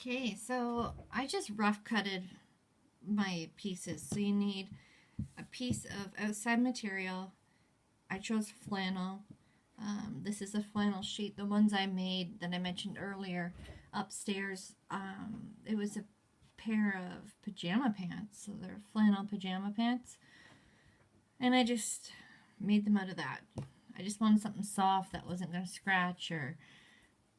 Okay, so I just rough cutted my pieces. So you need a piece of outside material. I chose flannel. This is a flannel sheet. The ones I made that I mentioned earlier upstairs, it was a pair of pajama pants. So they're flannel pajama pants. And I just made them out of that. I just wanted something soft that wasn't going to scratch or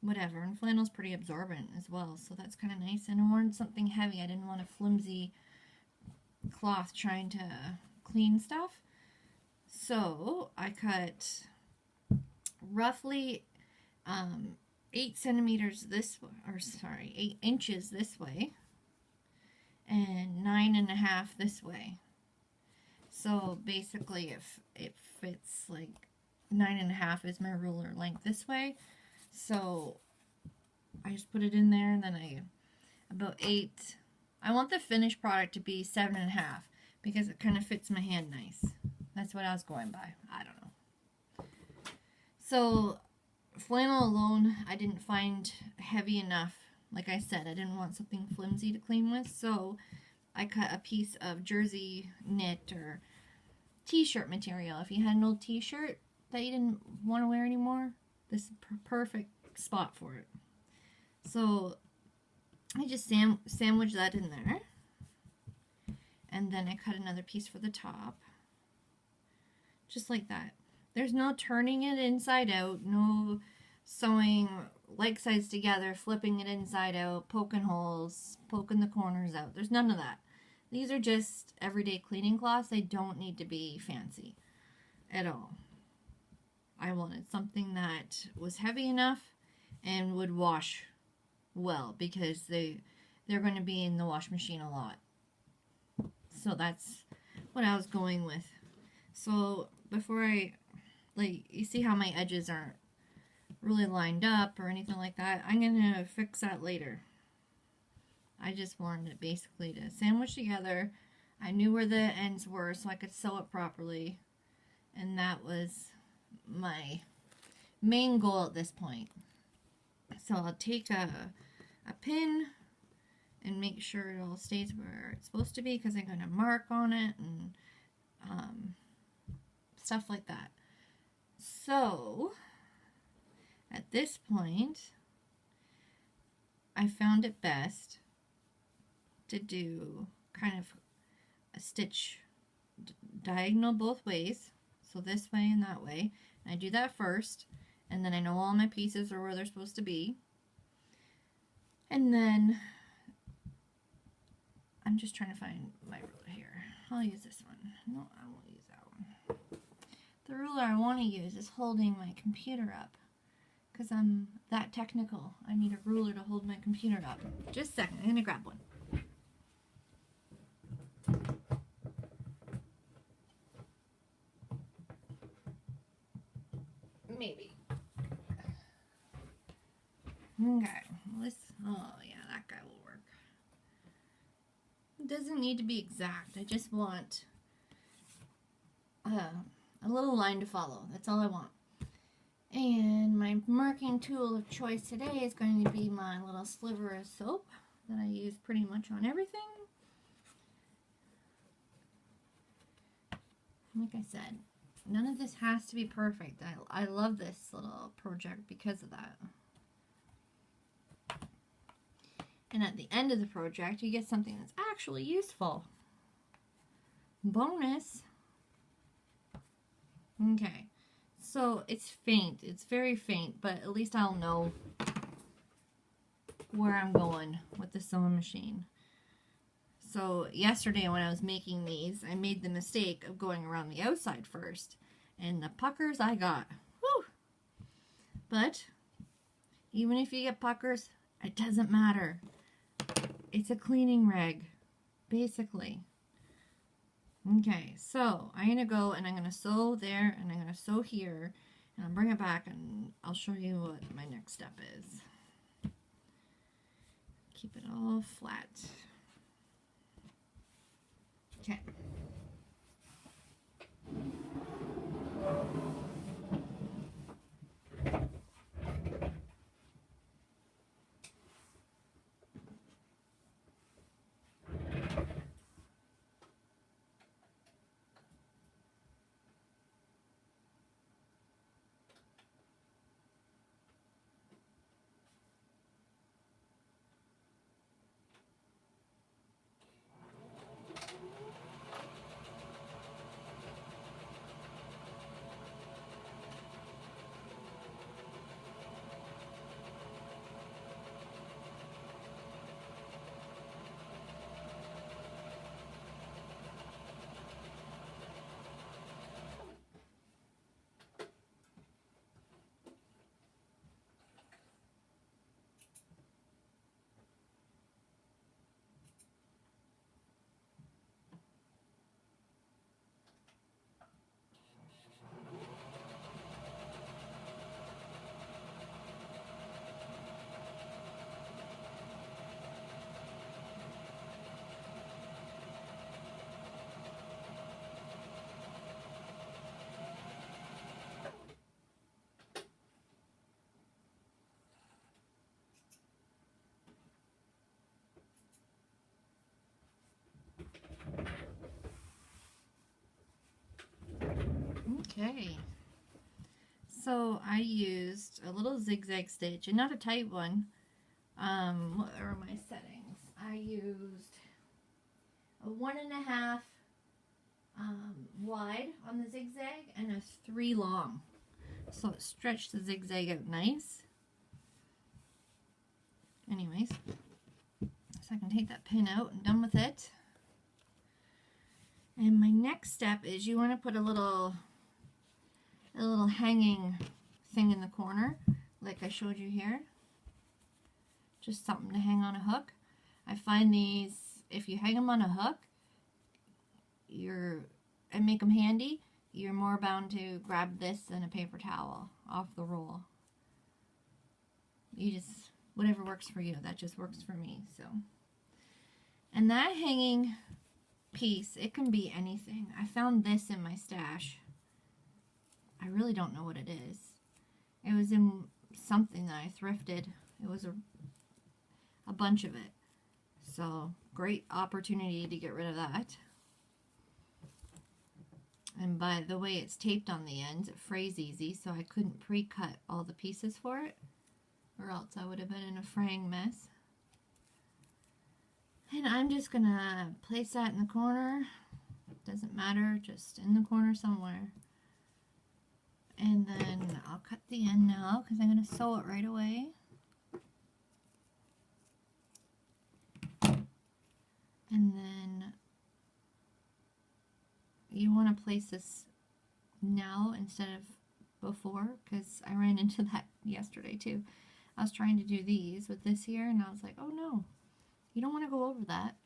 whatever. And flannel's pretty absorbent as well, so that's kind of nice. And I wanted something heavy. I didn't want a flimsy cloth trying to clean stuff. So I cut roughly 8 centimeters this way, or sorry, 8 inches this way, and 9.5 this way. So basically, if it fits like 9.5 is my ruler length this way. So I just put it in there, and then about 8. I want the finished product to be 7.5 because it kind of fits my hand nice. That's what I was going by. I don't know. So flannel alone, I didn't find heavy enough. Like I said, I didn't want something flimsy to clean with, so I cut a piece of jersey knit or t-shirt material. If you had an old t-shirt that you didn't want to wear anymore, this is perfect spot for it. So I just sandwiched that in there, and then I cut another piece for the top, just like that. There's no turning it inside out, no sewing leg sides together, flipping it inside out, poking holes, poking the corners out. There's none of that. These are just everyday cleaning cloths. They don't need to be fancy at all. I wanted something that was heavy enough and would wash well, because they're going to be in the wash machine a lot. So that's what I was going with. So before you see how my edges aren't really lined up or anything like that, I'm going to fix that later. I just wanted it basically to sandwich together. I knew where the ends were so I could sew it properly, and that was my main goal at this point. So I'll take a pin and make sure it all stays where it's supposed to be, because I'm going to mark on it and stuff like that. So at this point, I found it best to do kind of a stitch diagonal both ways, so this way and that way. And I do that first, and then I know all my pieces are where they're supposed to be. And then I'm just trying to find my ruler here. I'll use this one. No, I won't use that one. The ruler I want to use is holding my computer up, because I'm that technical. I need a ruler to hold my computer up. Just a second, I'm going to grab one. Maybe. Okay, oh yeah, that guy will work. It doesn't need to be exact. I just want a little line to follow. That's all I want. And my marking tool of choice today is going to be my little sliver of soap that I use pretty much on everything. Like I said, none of this has to be perfect. I love this little project because of that. And at the end of the project, you get something that's actually useful. Bonus. Okay. So it's faint. It's very faint, but at least I'll know where I'm going with the sewing machine. So yesterday when I was making these, I made the mistake of going around the outside first. And the puckers I got. Whew! But even if you get puckers, it doesn't matter. It's a cleaning rag, basically. Okay, so I'm going to go and I'm going to sew there and I'm going to sew here. And I'll bring it back and I'll show you what my next step is. Keep it all flat. Okay. Okay, so I used a little zigzag stitch, and not a tight one. What are my settings? I used a 1.5 wide on the zigzag and a 3 long. So it stretched the zigzag out nice. Anyways, so I can take that pin out and done with it. And my next step is you want to put a little hanging thing in the corner, like I showed you here. Just something to hang on a hook. I find these, if you hang them on a hook, and make them handy, you're more bound to grab this than a paper towel off the roll. You just, whatever works for you, that just works for me. So, and that hanging piece, it can be anything. I found this in my stash. I really don't know what it is. It was in something that I thrifted. It was a bunch of it. So, great opportunity to get rid of that. And by the way it's taped on the ends, it frays easy, so I couldn't pre-cut all the pieces for it, or else I would have been in a fraying mess. And I'm just gonna place that in the corner. Doesn't matter, just in the corner somewhere. And then I'll cut the end now because I'm gonna sew it right away. And then you want to place this now instead of before, because I ran into that yesterday too. I was trying to do these with this here, and I was like, oh no, you don't want to go over that,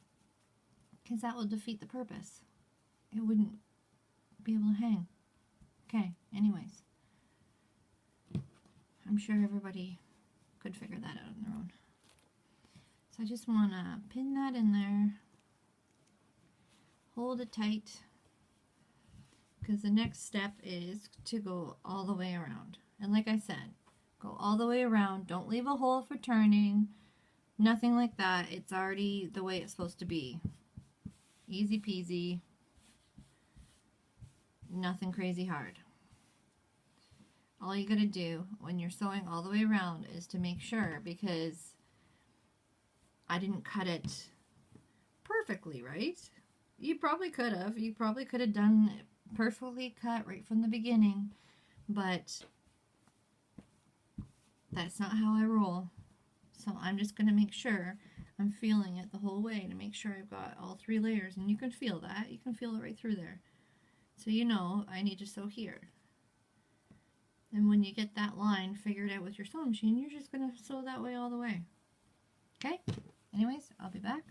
because that will defeat the purpose. It wouldn't be able to hang. Okay, anyways. I'm sure everybody could figure that out on their own. So I just want to pin that in there, hold it tight, because the next step is to go all the way around. And like I said, go all the way around. Don't leave a hole for turning. Nothing like that. It's already the way it's supposed to be. Easy peasy. Nothing crazy hard. All you gotta do when you're sewing all the way around is to make sure, because I didn't cut it perfectly, right? You probably could have. You probably could have done it perfectly cut right from the beginning, but that's not how I roll. So I'm just going to make sure I'm feeling it the whole way to make sure I've got all 3 layers, and you can feel that. You can feel it right through there. So you know I need to sew here. And when you get that line figured out with your sewing machine, you're just going to sew that way all the way. Okay? Anyways, I'll be back.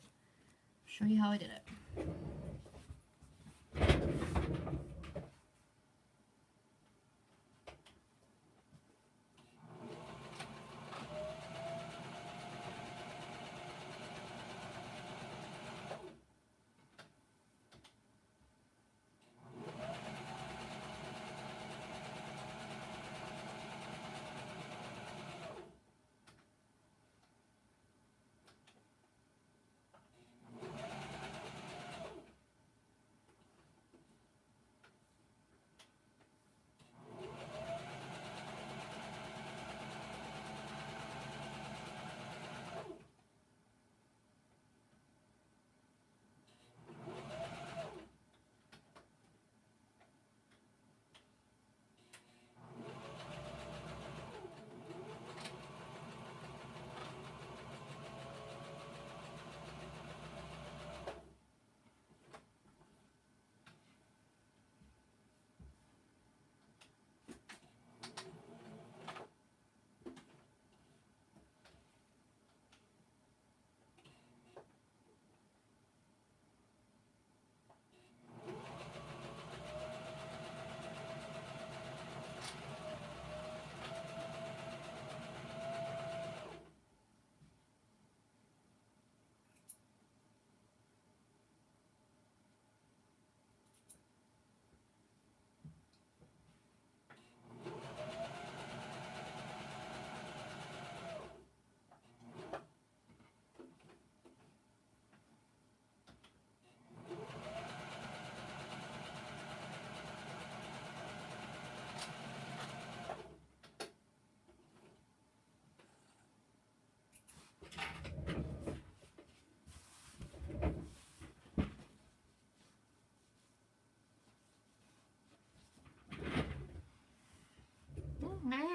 Show you how I did it.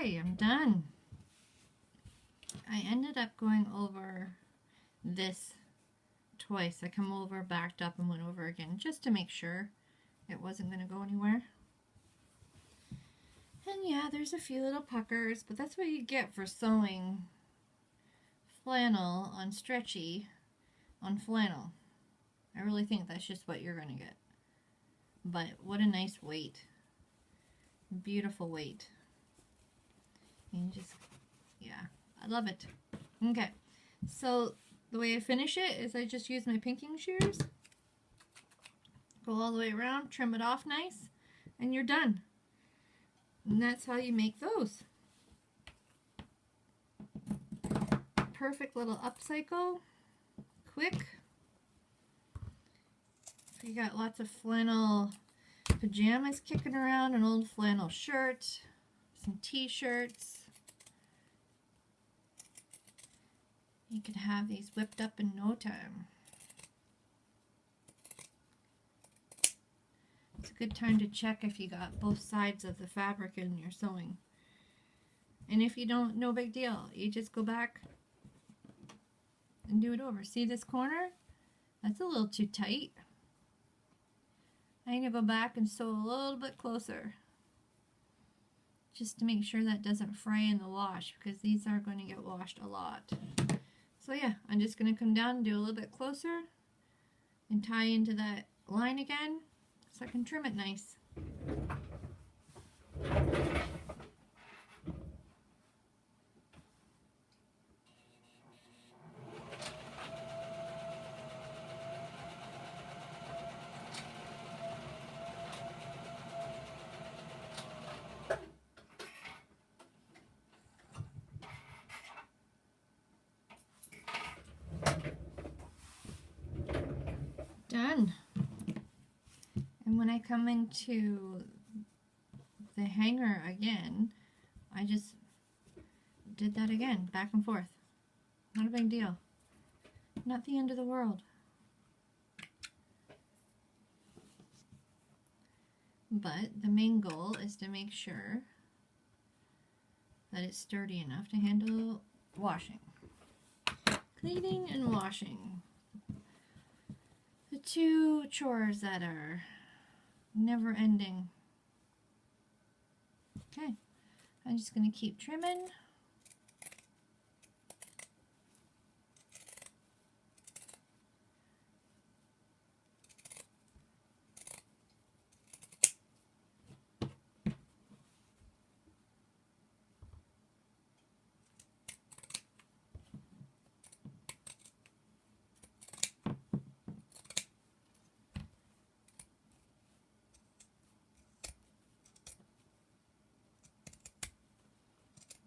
Okay, I'm done. I ended up going over this twice. I come over, backed up, and went over again just to make sure it wasn't going to go anywhere. And yeah, there's a few little puckers, but that's what you get for sewing flannel on stretchy on flannel. I really think that's just what you're going to get. But what a nice weight. Beautiful weight. And just, yeah, I love it. Okay, so the way I finish it is I just use my pinking shears, go all the way around, trim it off nice, and you're done. And that's how you make those. Perfect little upcycle, quick. So you got lots of flannel pajamas kicking around, an old flannel shirt, some t-shirts. You could have these whipped up in no time. It's a good time to check if you got both sides of the fabric in your sewing. And if you don't, no big deal. You just go back and do it over. See this corner? That's a little too tight. I need to go back and sew a little bit closer, just to make sure that doesn't fray in the wash, because these are going to get washed a lot. So yeah, I'm just going to come down and do a little bit closer and tie into that line again so I can trim it nice. Done. And when I come into the hanger again, I just did that again, back and forth. Not a big deal. Not the end of the world. But the main goal is to make sure that it's sturdy enough to handle washing. Cleaning and washing. The two chores that are never ending. Okay, I'm just going to keep trimming.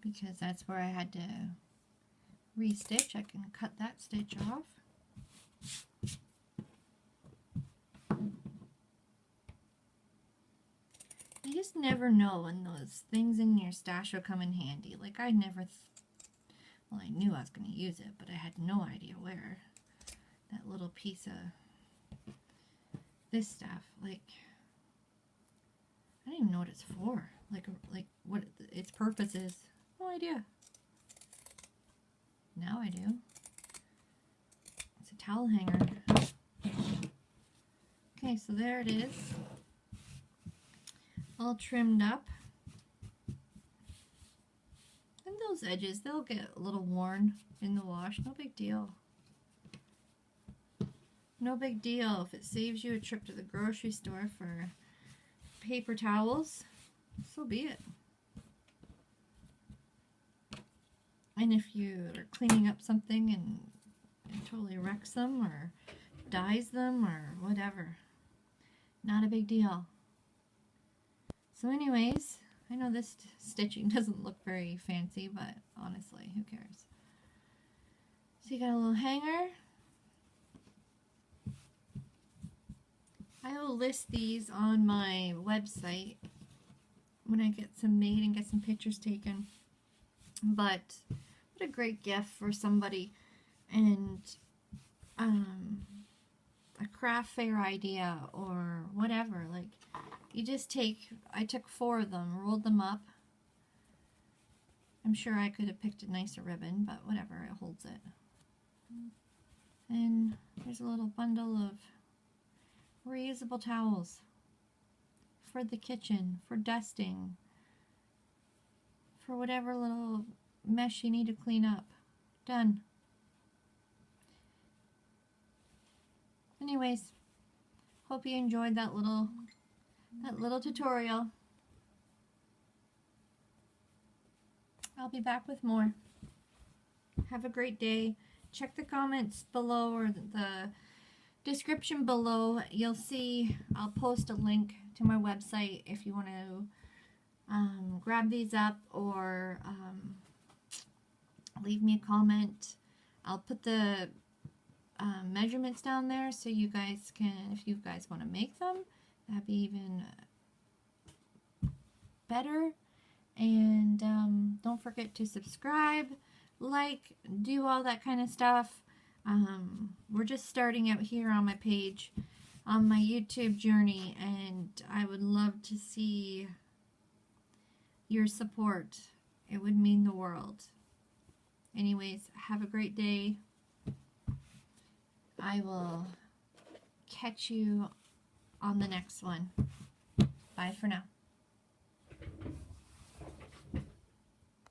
Because that's where I had to re-stitch. I can cut that stitch off. You just never know when those things in your stash will come in handy. Like I never, well, I knew I was going to use it, but I had no idea where. That little piece of this stuff, like, I don't even know what it's for. Like what its purpose is. No idea. Now I do. It's a towel hanger. Okay, so there it is. All trimmed up. And those edges, they'll get a little worn in the wash. No big deal. No big deal if it saves you a trip to the grocery store for paper towels. So be it. And if you are cleaning up something and it totally wrecks them or dyes them or whatever, not a big deal. So anyways, I know this stitching doesn't look very fancy, but honestly, who cares? So you got a little hanger. I will list these on my website when I get some made and get some pictures taken. But what a great gift for somebody, and a craft fair idea or whatever. Like, you just take, I took 4 of them, rolled them up, I'm sure I could have picked a nicer ribbon, but whatever, it holds it. And there's a little bundle of reusable towels for the kitchen, for dusting, for whatever little mess you need to clean up. Done. Anyways, hope you enjoyed that little tutorial. I'll be back with more. Have a great day. Check the comments below or the description below. You'll see I'll post a link to my website if you want to grab these up or leave me a comment. I'll put the measurements down there so you guys can, if you guys want to make them, that'd be even better. And don't forget to subscribe, like, do all that kind of stuff. We're just starting out here on my page, on my YouTube journey, and I would love to see your support. It would mean the world. Anyways, have a great day. I will catch you on the next one. Bye for now.